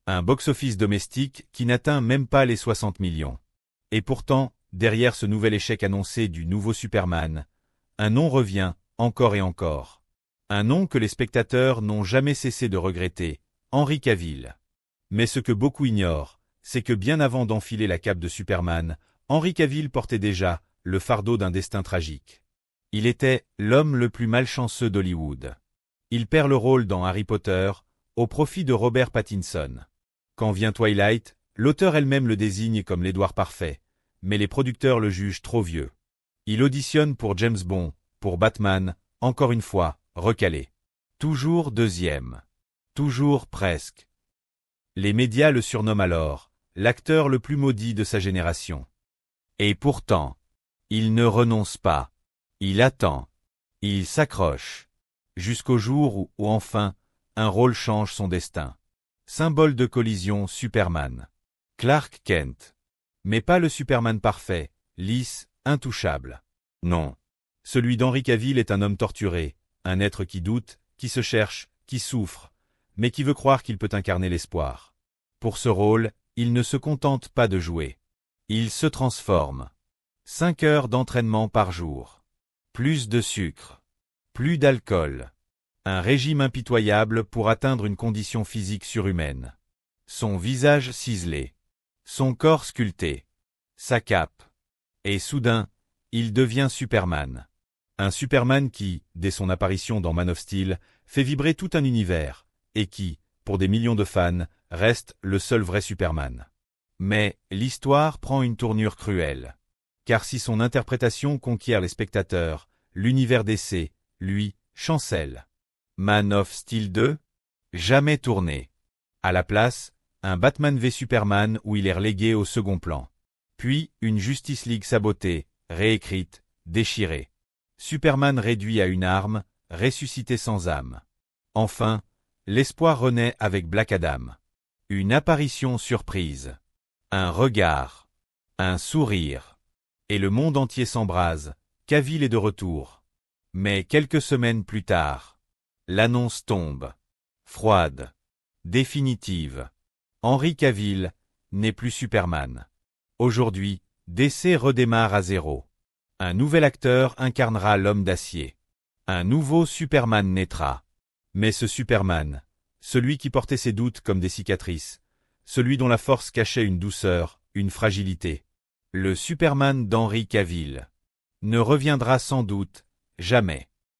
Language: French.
Un box-office domestique qui n'atteint même pas les 60 millions. Et pourtant, derrière ce nouvel échec annoncé du nouveau Superman, un nom revient, encore et encore. Un nom que les spectateurs n'ont jamais cessé de regretter, Henry Cavill. Mais ce que beaucoup ignorent, c'est que bien avant d'enfiler la cape de Superman, Henry Cavill portait déjà le fardeau d'un destin tragique. Il était l'homme le plus malchanceux d'Hollywood. Il perd le rôle dans Harry Potter, au profit de Robert Pattinson. Quand vient Twilight, l'auteur elle-même le désigne comme l'Édouard parfait, mais les producteurs le jugent trop vieux. Il auditionne pour James Bond, pour Batman, encore une fois, recalé. Toujours deuxième. Toujours presque. Les médias le surnomment alors l'acteur le plus maudit de sa génération. Et pourtant, il ne renonce pas. Il attend. Il s'accroche. Jusqu'au jour où enfin, un rôle change son destin. Symbole de collision Superman. Clark Kent. Mais pas le Superman parfait, lisse, intouchable. Non. Celui d'Henry Cavill est un homme torturé, un être qui doute, qui se cherche, qui souffre, mais qui veut croire qu'il peut incarner l'espoir. Pour ce rôle, il ne se contente pas de jouer. Il se transforme. 5 heures d'entraînement par jour. Plus de sucre. Plus d'alcool. Un régime impitoyable pour atteindre une condition physique surhumaine. Son visage ciselé. Son corps sculpté. Sa cape. Et soudain, il devient Superman. Un Superman qui, dès son apparition dans Man of Steel, fait vibrer tout un univers, et qui, pour des millions de fans, reste le seul vrai Superman. Mais l'histoire prend une tournure cruelle. Car si son interprétation conquiert les spectateurs, l'univers d'essai, lui, chancelle. Man of Steel 2 ? Jamais tourné. À la place, un Batman v Superman où il est relégué au second plan. Puis, une Justice League sabotée, réécrite, déchirée. Superman réduit à une arme, ressuscité sans âme. Enfin, l'espoir renaît avec Black Adam. Une apparition surprise. Un regard. Un sourire. Et le monde entier s'embrase, Cavill est de retour. Mais quelques semaines plus tard, l'annonce tombe. Froide. Définitive. Henry Cavill n'est plus Superman. Aujourd'hui, DC redémarre à zéro. Un nouvel acteur incarnera l'homme d'acier. Un nouveau Superman naîtra. Mais ce Superman, celui qui portait ses doutes comme des cicatrices, celui dont la force cachait une douceur, une fragilité, le Superman d'Henry Cavill, ne reviendra sans doute jamais.